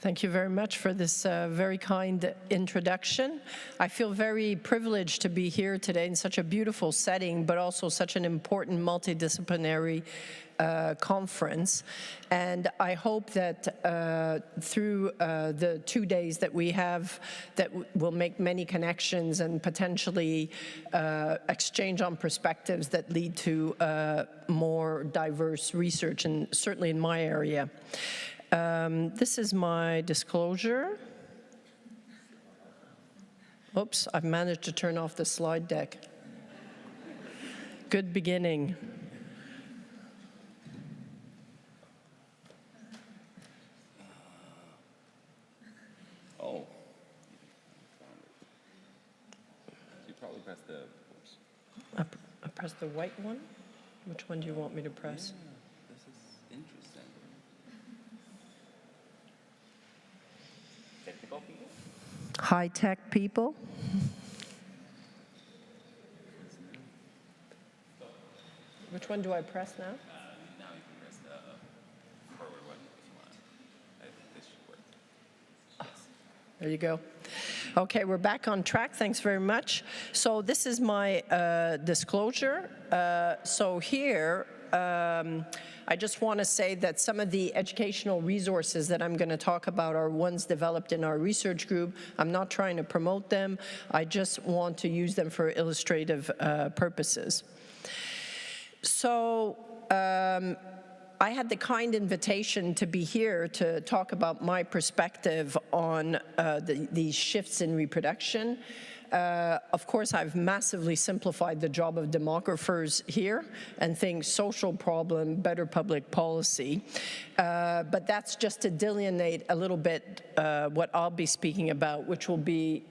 Thank you very much for this very kind introduction. I feel very privileged to be here today in such a beautiful setting, but also such an important multidisciplinary conference. And I hope that through the 2 days that we have, that we'll make many connections and potentially exchange on perspectives that lead to more diverse research, and certainly in my area. This is my disclosure. Oops, I've managed to turn off the slide deck. Good beginning. Oh. You probably pressed the... I pressed the white one? Which one do you want me to press? Yeah, this is interesting. Technical people? High-tech people. Which one do I press now? Now you can press the forward one if you want. I think this should work. Yes. There you go. Okay, we're back on track. Thanks very much. So this is my disclosure. So here, I just want to say that some of the educational resources that I'm going to talk about are ones developed in our research group. I'm not trying to promote them. I just want to use them for illustrative purposes. So I had the kind invitation to be here to talk about my perspective on these shifts in reproduction. Of course, I've massively simplified the job of demographers here and think social problem, better public policy. But that's just to delineate a little bit what I'll be speaking about, which will be,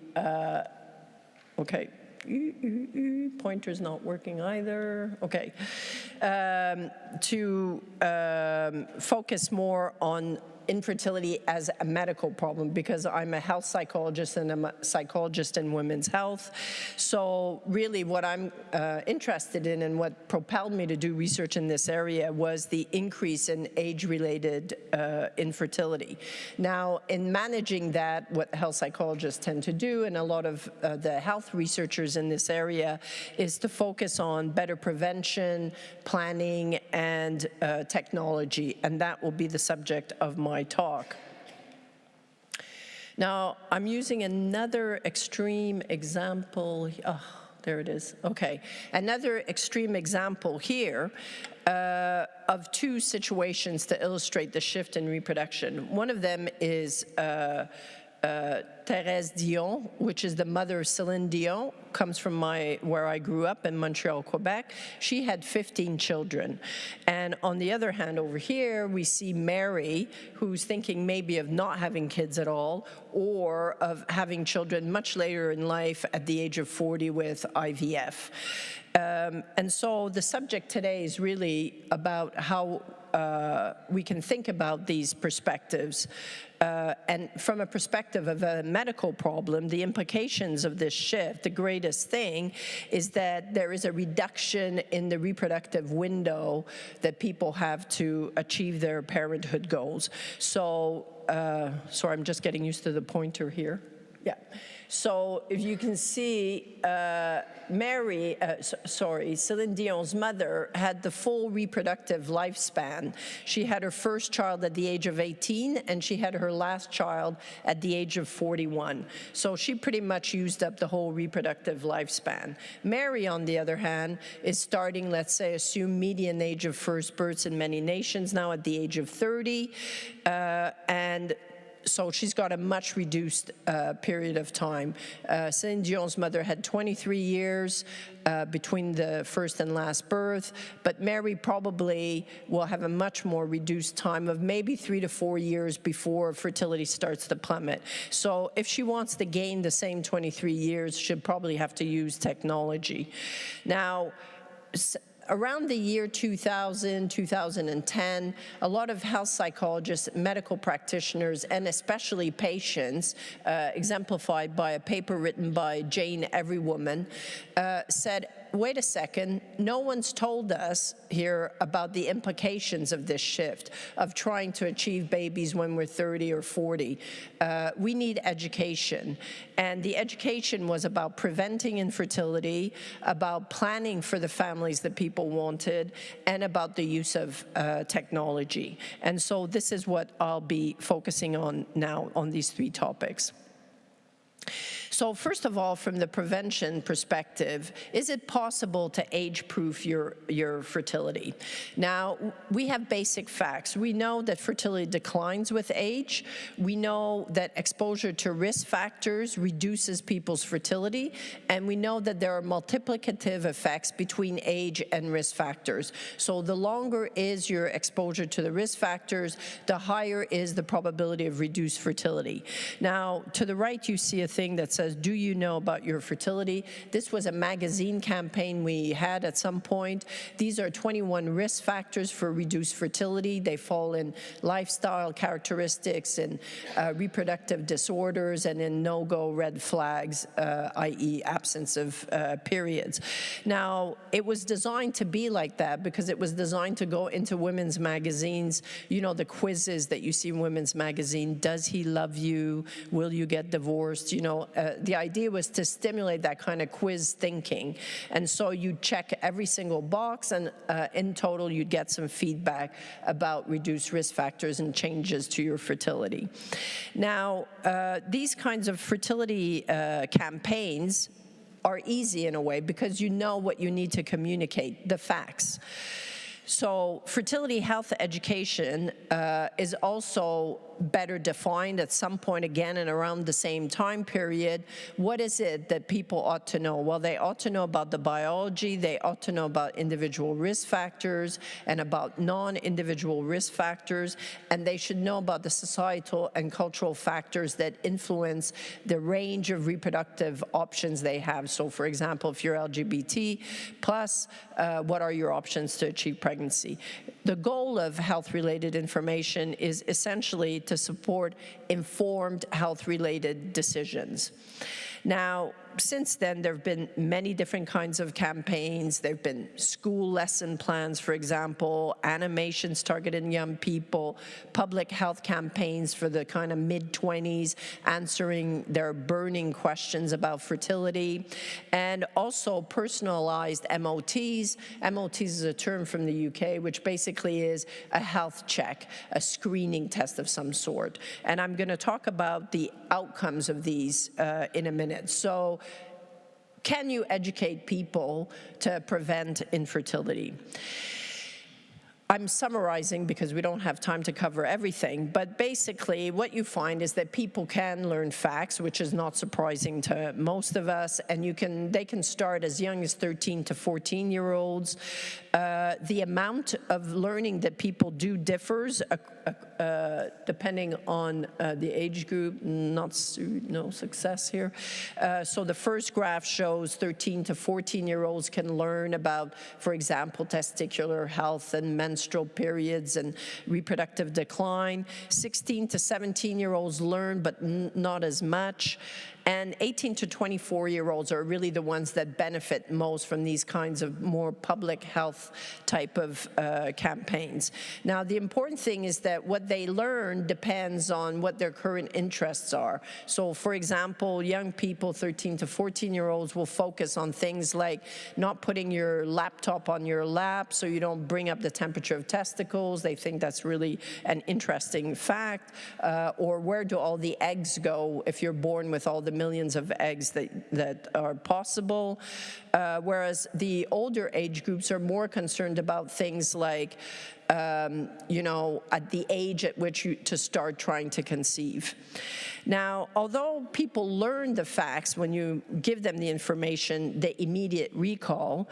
okay. Pointer's not working either. Okay. To focus more on infertility as a medical problem, because I'm a health psychologist and I'm a psychologist in women's health. So really what I'm interested in and what propelled me to do research in this area was the increase in age-related infertility. Now, in managing that, what health psychologists tend to do, and a lot of the health researchers in this area, is to focus on better prevention, planning, and technology, and that will be the subject of my talk. Now, I'm using another extreme example. Oh, there it is. Okay. Another extreme example here of two situations to illustrate the shift in reproduction. One of them is Thérèse Dion, which is the mother of Céline Dion, comes from where I grew up in Montreal, Quebec. She had 15 children. And on the other hand, over here, we see Mary, who's thinking maybe of not having kids at all, or of having children much later in life at the age of 40 with IVF. And so the subject today is really about how we can think about these perspectives. And from a perspective of a medical problem, the implications of this shift, the greatest thing is that there is a reduction in the reproductive window that people have to achieve their parenthood goals. So, sorry, I'm just getting used to the pointer here. Yeah. So if you can see, Céline Dion's mother had the full reproductive lifespan. She had her first child at the age of 18, and she had her last child at the age of 41. So she pretty much used up the whole reproductive lifespan. Mary, on the other hand, is starting, let's say, assume median age of first births in many nations now at the age of 30, and so she's got a much reduced period of time. Céline Dion's mother had 23 years between the first and last birth, but Mary probably will have a much more reduced time of maybe 3 to 4 years before fertility starts to plummet. So if she wants to gain the same 23 years, she'll probably have to use technology. Now, around the year 2000, 2010, a lot of health psychologists, medical practitioners, and especially patients, exemplified by a paper written by Jane Everywoman, said wait a second, no one's told us here about the implications of this shift, of trying to achieve babies when we're 30 or 40. We need education. And the education was about preventing infertility, about planning for the families that people wanted, and about the use of technology. And so this is what I'll be focusing on now on these three topics. So first of all, from the prevention perspective, is it possible to age-proof your fertility? Now, we have basic facts. We know that fertility declines with age. We know that exposure to risk factors reduces people's fertility. And we know that there are multiplicative effects between age and risk factors. So the longer is your exposure to the risk factors, the higher is the probability of reduced fertility. Now, to the right, you see a thing that says, do you know about your fertility? This was a magazine campaign we had at some point. These are 21 risk factors for reduced fertility. They fall in lifestyle characteristics and reproductive disorders and in no-go red flags, i.e. absence of periods. Now, it was designed to be like that because it was designed to go into women's magazines. You know, the quizzes that you see in women's magazine, does he love you? Will you get divorced? You know, the idea was to stimulate that kind of quiz thinking. And so you'd check every single box, and in total, you'd get some feedback about reduced risk factors and changes to your fertility. Now, these kinds of fertility campaigns are easy in a way because you know what you need to communicate, the facts. So fertility health education is also better defined at some point again and around the same time period. What is it that people ought to know? Well, they ought to know about the biology, they ought to know about individual risk factors and about non-individual risk factors, and they should know about the societal and cultural factors that influence the range of reproductive options they have. So for example, if you're LGBT plus, what are your options to achieve pregnancy? The goal of health-related information is essentially to support informed health-related decisions. Now, since then, there have been many different kinds of campaigns. There have been school lesson plans, for example, animations targeting young people, public health campaigns for the kind of mid-20s, answering their burning questions about fertility, and also personalized MOTs. MOTs is a term from the UK, which basically is a health check, a screening test of some sort. And I'm going to talk about the outcomes of these in a minute. So, can you educate people to prevent infertility? I'm summarizing because we don't have time to cover everything, but basically what you find is that people can learn facts, which is not surprising to most of us, and they can start as young as 13 to 14-year-olds. The amount of learning that people do differs depending on the age group. No success here. So the first graph shows 13 to 14-year-olds can learn about, for example, testicular health and menstrual periods and reproductive decline. 16 to 17-year-olds learn, but not as much. And 18 to 24-year-olds are really the ones that benefit most from these kinds of more public health type of campaigns. Now, the important thing is that what they learn depends on what their current interests are. So, for example, young people, 13 to 14-year-olds, will focus on things like not putting your laptop on your lap so you don't bring up the temperature of testicles. They think that's really an interesting fact. Or where do all the eggs go if you're born with all the millions of eggs that are possible, whereas the older age groups are more concerned about things like, at the age at which to start trying to conceive. Now, although people learn the facts when you give them the information, the immediate recall,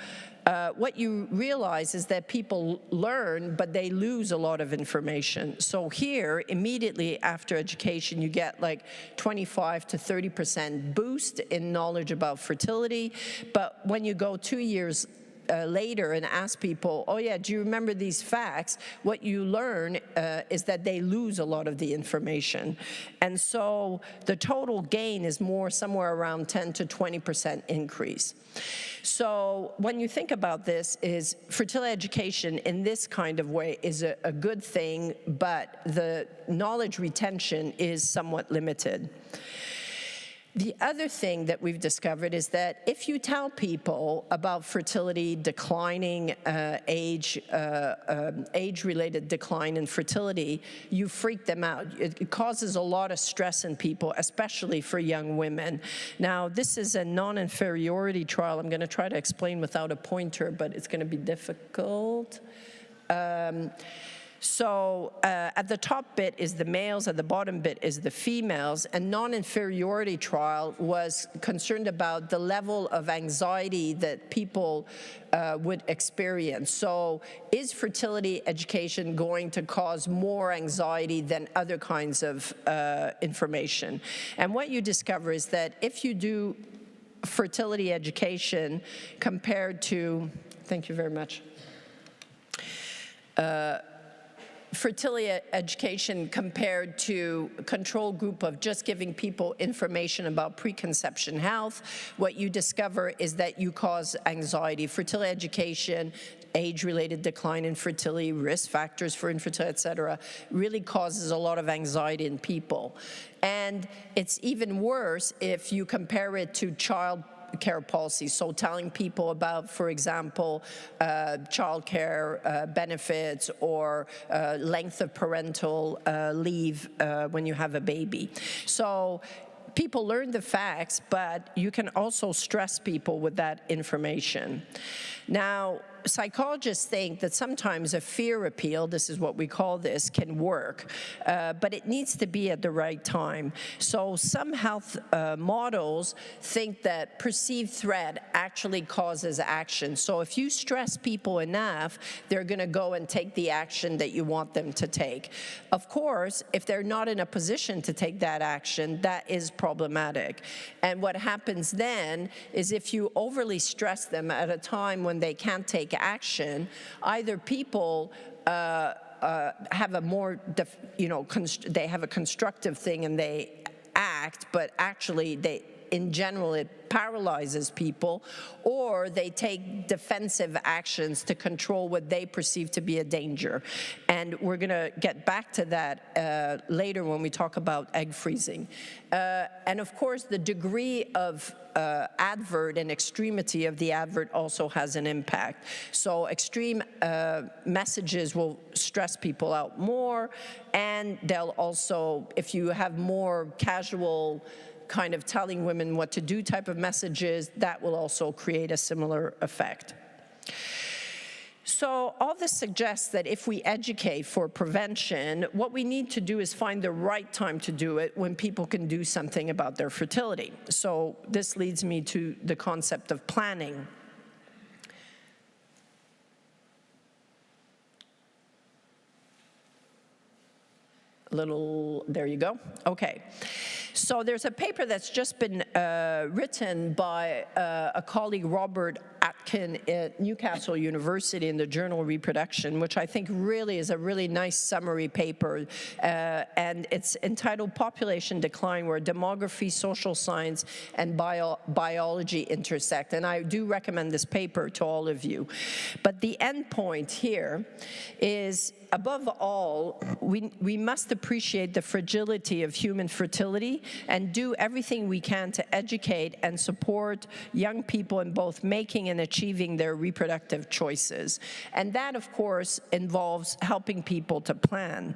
what you realize is that people learn, but they lose a lot of information. So here, immediately after education, you get like 25 to 30% boost in knowledge about fertility. But when you go 2 years later and ask people, oh yeah, do you remember these facts? What you learn is that they lose a lot of the information. And so the total gain is more somewhere around 10 to 20% increase. So when you think about this, is fertility education in this kind of way is a good thing, but the knowledge retention is somewhat limited. The other thing that we've discovered is that if you tell people about fertility, declining age-related decline in fertility, you freak them out. It causes a lot of stress in people, especially for young women. Now, this is a non-inferiority trial. I'm going to try to explain without a pointer, but it's going to be difficult. So at the top bit is the males, at the bottom bit is the females, and non-inferiority trial was concerned about the level of anxiety that people would experience. So is fertility education going to cause more anxiety than other kinds of information? And what you discover is that if you do fertility education compared to, thank you very much, fertility education compared to control group of just giving people information about preconception health, what you discover is that you cause anxiety. Fertility education, age-related decline in fertility, risk factors for infertility, et cetera, really causes a lot of anxiety in people. And it's even worse if you compare it to child care policy, so telling people about, for example, child care benefits or length of parental leave when you have a baby. So people learn the facts, but you can also stress people with that information. Now, psychologists think that sometimes a fear appeal, this is what we call this, can work, but it needs to be at the right time. So some health models think that perceived threat actually causes action. So if you stress people enough, they're going to go and take the action that you want them to take. Of course, if they're not in a position to take that action, that is problematic. And what happens then is if you overly stress them at a time when they can't take action, either people have a more, they have a constructive thing and they act, but actually in general it paralyzes people, or they take defensive actions to control what they perceive to be a danger. And we're going to get back to that later when we talk about egg freezing. And of course, the degree of advert and extremity of the advert also has an impact. So extreme messages will stress people out more, and they'll also, if you have more casual kind of telling women what to do type of messages, that will also create a similar effect. So all this suggests that if we educate for prevention, what we need to do is find the right time to do it when people can do something about their fertility. So this leads me to the concept of planning. There you go. Okay. So there's a paper that's just been written by a colleague, Robert Atkin, at Newcastle University in the journal Reproduction, which I think really is a really nice summary paper. And it's entitled Population Decline, where demography, social science, and biology intersect. And I do recommend this paper to all of you. But the end point here is, above all, we must appreciate the fragility of human fertility and do everything we can to educate and support young people in both making and achieving their reproductive choices. And that, of course, involves helping people to plan.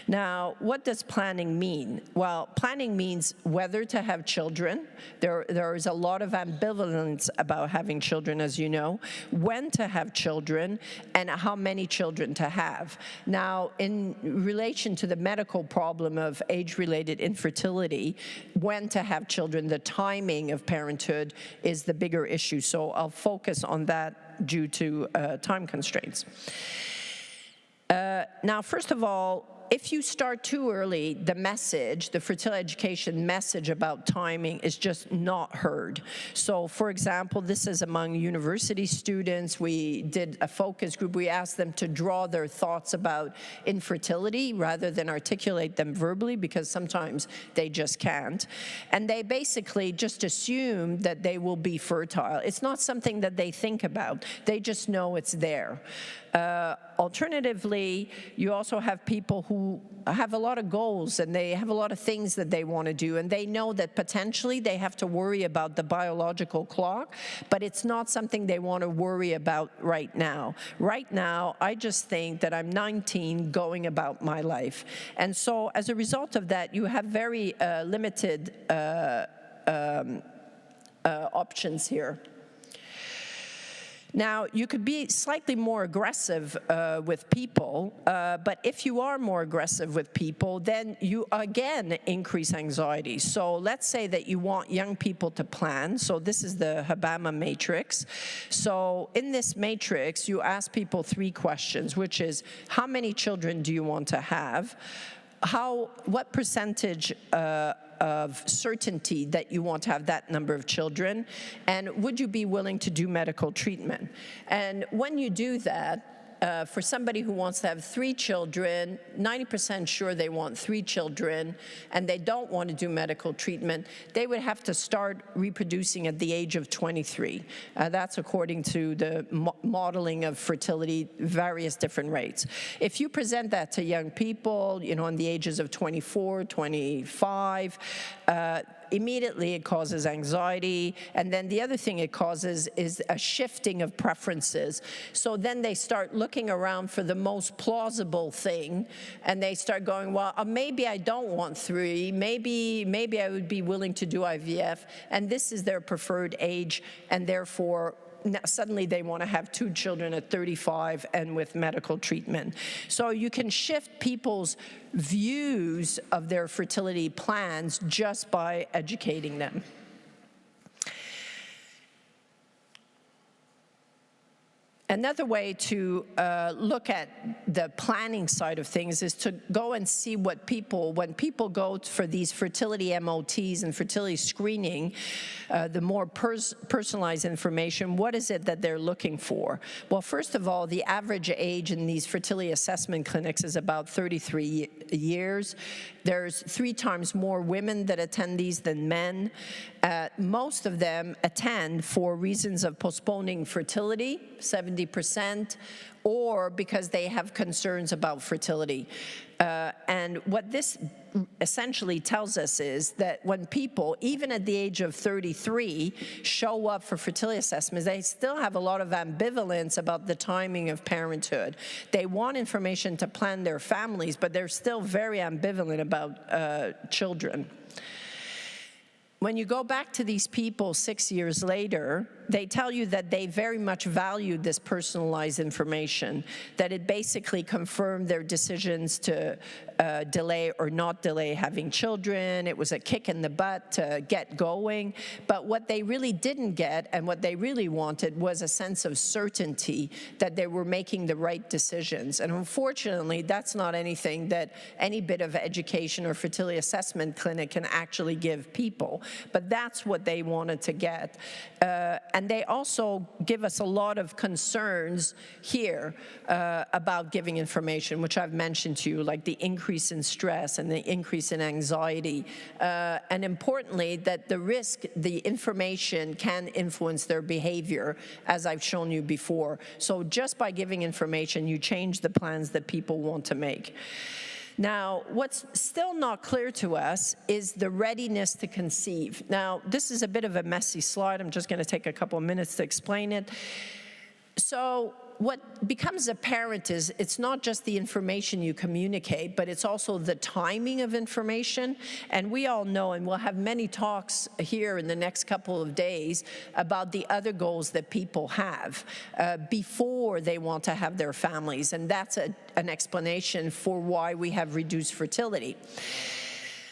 Now, what does planning mean? Well, planning means whether to have children. There is a lot of ambivalence about having children, as you know, when to have children, and how many children to have. Now, in relation to the medical problem of age-related infertility, when to have children, the timing of parenthood is the bigger issue. So I'll focus on that due to time constraints. Now, first of all, if you start too early, the message, the fertility education message about timing is just not heard. So for example, this is among university students. We did a focus group. We asked them to draw their thoughts about infertility rather than articulate them verbally, because sometimes they just can't. And they basically just assume that they will be fertile. It's not something that they think about. They just know it's there. Alternatively, you also have people who have a lot of goals and they have a lot of things that they want to do, and they know that potentially they have to worry about the biological clock, but it's not something they want to worry about right now. Right now, I just think that I'm 19 going about my life. And so as a result of that, you have very limited options here. Now, you could be slightly more aggressive with people, but if you are more aggressive with people, then you again increase anxiety. So let's say that you want young people to plan. So this is the Habama matrix. So in this matrix, you ask people 3 questions, which is, how many children do you want to have? What percentage of certainty that you want to have that number of children, and would you be willing to do medical treatment? And when you do that, for somebody who wants to have 3 children, 90% sure they want 3 children, and they don't want to do medical treatment, they would have to start reproducing at the age of 23. That's according to the modeling of fertility, various different rates. If you present that to young people, you know, in the ages of 24, 25, immediately it causes anxiety, and then the other thing it causes is a shifting of preferences. So then they start looking around for the most plausible thing, and they start going, well, maybe I don't want 3, maybe I would be willing to do IVF, and this is their preferred age, and therefore now suddenly they want to have 2 children at 35 and with medical treatment. So you can shift people's views of their fertility plans just by educating them. Another way to look at the planning side of things is to go and see what when people go for these fertility MOTs and fertility screening, the more personalized information, what is it that they're looking for? Well, first of all, the average age in these fertility assessment clinics is about 33 years. There's 3 times more women that attend these than men. Most of them attend for reasons of postponing fertility, 70%, or because they have concerns about fertility. And what this essentially tells us is that when people, even at the age of 33, show up for fertility assessments, they still have a lot of ambivalence about the timing of parenthood. They want information to plan their families, but they're still very ambivalent about children. When you go back to these people 6 years later, they tell you that they very much valued this personalized information, that it basically confirmed their decisions to delay or not delay having children. It was a kick in the butt to get going. But what they really didn't get and what they really wanted was a sense of certainty that they were making the right decisions. And unfortunately, that's not anything that any bit of education or fertility assessment clinic can actually give people. But that's what they wanted to get. And they also give us a lot of concerns here about giving information, which I've mentioned to you, like the increase in stress and the increase in anxiety. And importantly, that the information can influence their behavior, as I've shown you before. So just by giving information, you change the plans that people want to make. Now, what's still not clear to us is the readiness to conceive. Now, this is a bit of a messy slide. I'm just going to take a couple of minutes to explain it. So what becomes apparent is it's not just the information you communicate, but it's also the timing of information. And we all know, and we'll have many talks here in the next couple of days about the other goals that people have before they want to have their families. And that's an explanation for why we have reduced fertility.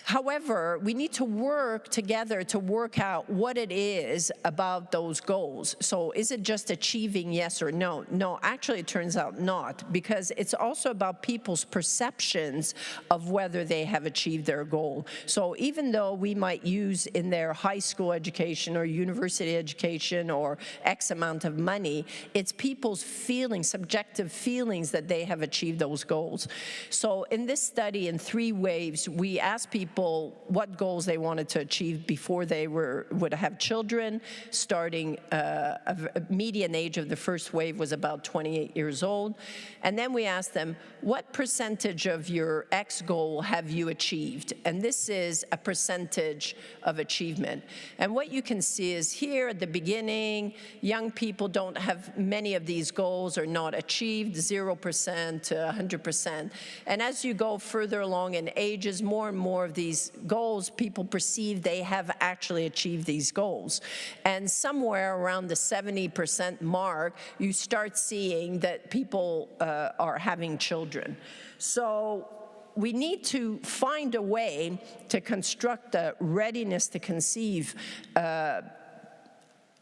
However, we need to work together to work out what it is about those goals. So is it just achieving yes or no? No, actually it turns out not, because it's also about people's perceptions of whether they have achieved their goal. So even though we might use in their high school education or university education or X amount of money, it's people's feelings, subjective feelings that they have achieved those goals. So in this study, in 3 waves, we asked people what goals they wanted to achieve before they would have children, starting a median age of the first wave was about 28 years old. And then we asked them, what percentage of your X goal have you achieved? And this is a percentage of achievement. And what you can see is here at the beginning, young people don't have many of these goals or not achieved, 0% to 100%. And as you go further along in ages, more and more of these goals, people perceive they have actually achieved these goals. And somewhere around the 70% mark, you start seeing that people are having children. So we need to find a way to construct a readiness to conceive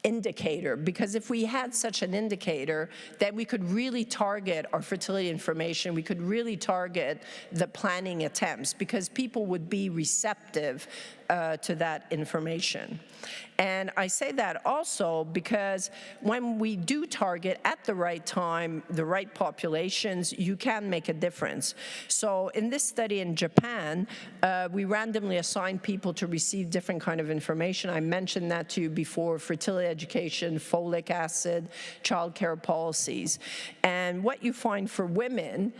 indicator, because if we had such an indicator, then we could really target our fertility information, we could really target the planning attempts, because people would be receptive to that information. And I say that also because when we do target at the right time, the right populations, you can make a difference. So in this study in Japan, we randomly assigned people to receive different kind of information. I mentioned that to you before: fertility education, folic acid, child care policies. And what you find for women,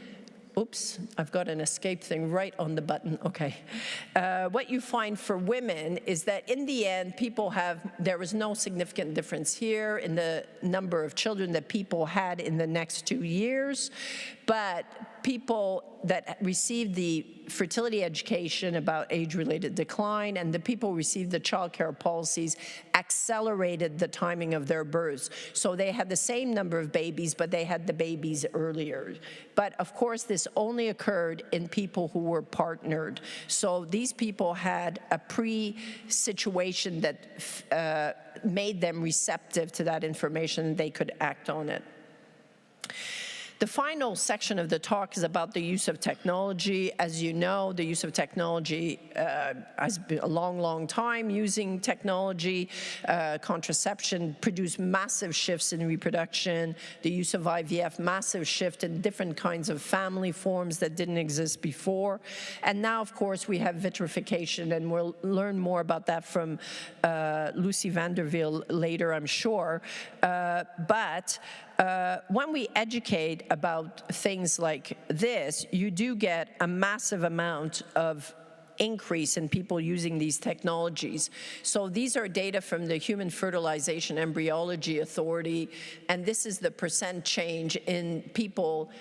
oops, I've got an escape thing right on the button, okay. What you find for women is that in the end, there was no significant difference here in the number of children that people had in the next 2 years, but people that received the fertility education about age-related decline and the people who received the child care policies accelerated the timing of their births. So they had the same number of babies, but they had the babies earlier. But of course, this only occurred in people who were partnered. So these people had a pre-situation that made them receptive to that information, and they could act on it. The final section of the talk is about the use of technology. As you know, the use of technology has been a long, long time using technology. Contraception produced massive shifts in reproduction. The use of IVF, massive shift in different kinds of family forms that didn't exist before. And now, of course, we have vitrification, and we'll learn more about that from Lucy Vanderveel later, I'm sure. When we educate about things like this, you do get a massive amount of increase in people using these technologies. So these are data from the Human Fertilization Embryology Authority, and this is the percent change in people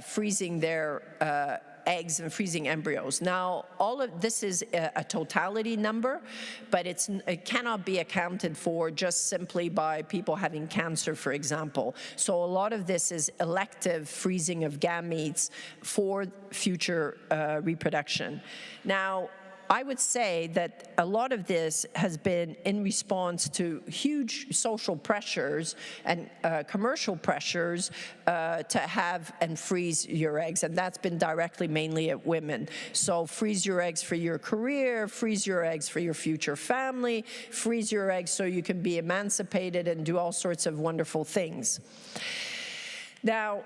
freezing their eggs and freezing embryos. Now, all of this is a totality number, but it cannot be accounted for just simply by people having cancer, for example. So a lot of this is elective freezing of gametes for future reproduction. Now, I would say that a lot of this has been in response to huge social pressures and commercial pressures to have and freeze your eggs, and that's been directly mainly at women. So freeze your eggs for your career, freeze your eggs for your future family, freeze your eggs so you can be emancipated and do all sorts of wonderful things. Now,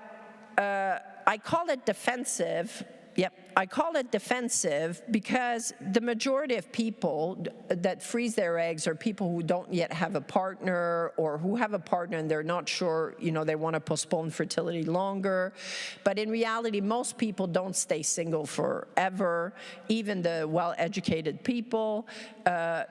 I call it defensive. Yep, I call it defensive because the majority of people that freeze their eggs are people who don't yet have a partner, or who have a partner and they're not sure, they want to postpone fertility longer. But in reality, most people don't stay single forever, even the well-educated people.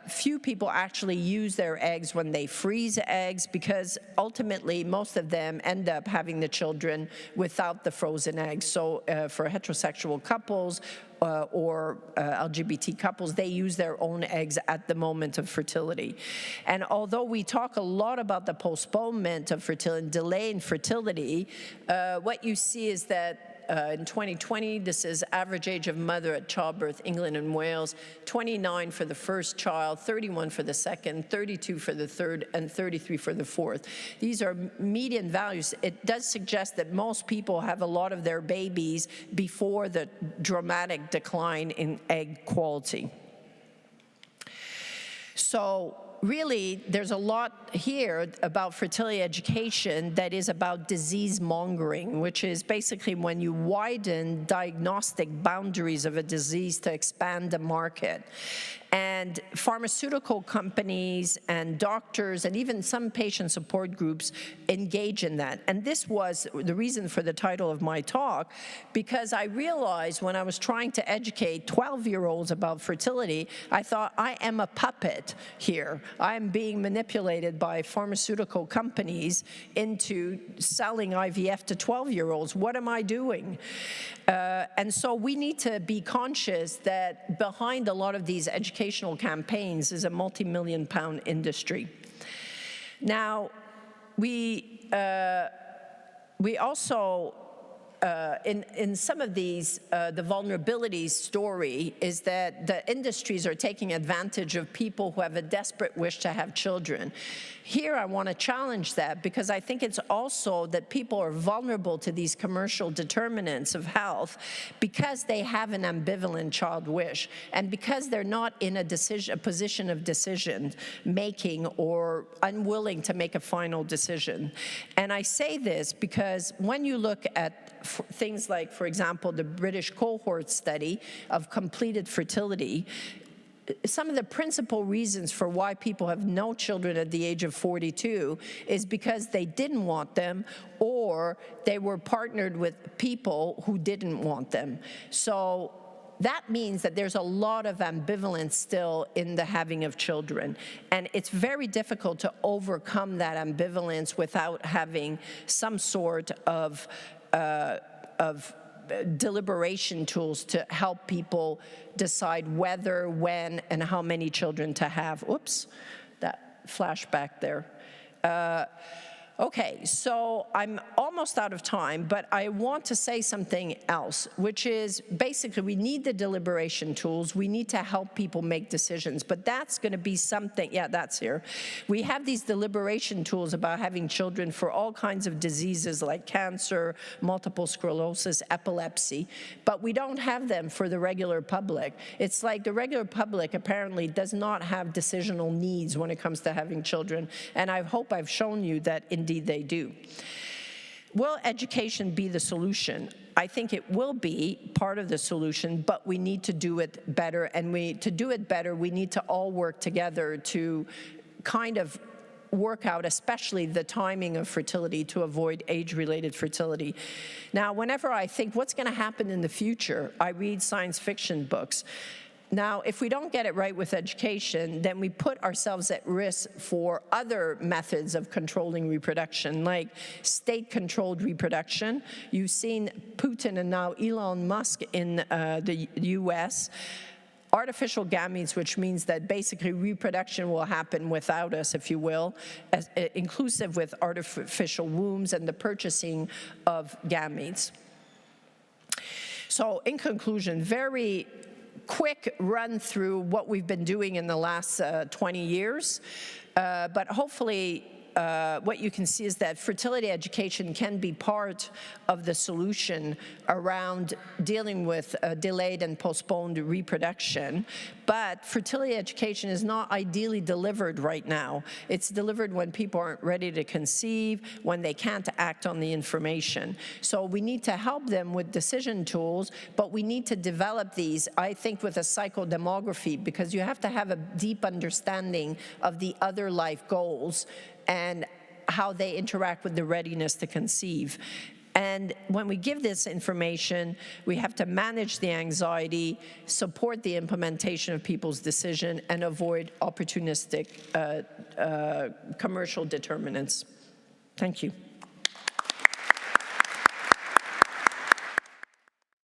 Few people actually use their eggs when they freeze eggs, because ultimately most of them end up having the children without the frozen eggs. So for heterosexual couples or LGBT couples, they use their own eggs at the moment of fertility. And although we talk a lot about the postponement of fertility and delay in fertility, what you see is that in 2020, this is average age of mother at childbirth, England and Wales, 29 for the first child, 31 for the second, 32 for the third, and 33 for the fourth. These are median values. It does suggest that most people have a lot of their babies before the dramatic decline in egg quality. So really, there's a lot here about fertility education that is about disease mongering, which is basically when you widen diagnostic boundaries of a disease to expand the market. And pharmaceutical companies and doctors and even some patient support groups engage in that. And this was the reason for the title of my talk, because I realized when I was trying to educate 12-year-olds about fertility, I thought, I am a puppet here. I am being manipulated by pharmaceutical companies into selling IVF to 12-year-olds. What am I doing? And so we need to be conscious that behind a lot of these educational campaigns is a multi-million-pound industry. Now, we also, in some of these, the vulnerabilities story is that the industries are taking advantage of people who have a desperate wish to have children. Here, I want to challenge that because I think it's also that people are vulnerable to these commercial determinants of health because they have an ambivalent child wish and because they're not in a position of decision making or unwilling to make a final decision. And I say this because when you look at things like, for example, the British cohort study of completed fertility, some of the principal reasons for why people have no children at the age of 42 is because they didn't want them or they were partnered with people who didn't want them. So that means that there's a lot of ambivalence still in the having of children. And it's very difficult to overcome that ambivalence without having some sort of deliberation tools to help people decide whether, when, and how many children to have. Oops, that flashback there. Okay, so I'm almost out of time, but I want to say something else, which is basically we need the deliberation tools. We need to help people make decisions, but that's going to be something, yeah, that's here. We have these deliberation tools about having children for all kinds of diseases like cancer, multiple sclerosis, epilepsy, but we don't have them for the regular public. It's like the regular public apparently does not have decisional needs when it comes to having children, and I hope I've shown you that indeed they do. Will education be the solution? I think it will be part of the solution, but we need to do it better. And to do it better, we need to all work together to kind of work out, especially the timing of fertility, to avoid age-related fertility. Now, whenever I think what's going to happen in the future, I read science fiction books. Now, if we don't get it right with education, then we put ourselves at risk for other methods of controlling reproduction, like state-controlled reproduction. You've seen Putin and now Elon Musk in the US. Artificial gametes, which means that basically reproduction will happen without us, if you will, inclusive with artificial wombs and the purchasing of gametes. So in conclusion, very quick run through what we've been doing in the last 20 years, but hopefully what you can see is that fertility education can be part of the solution around dealing with delayed and postponed reproduction. But fertility education is not ideally delivered right now. It's delivered when people aren't ready to conceive, when they can't act on the information. So we need to help them with decision tools, but we need to develop these, I think, with a psychodemography, because you have to have a deep understanding of the other life goals and how they interact with the readiness to conceive. And when we give this information, we have to manage the anxiety, support the implementation of people's decision, and avoid opportunistic commercial determinants. Thank you.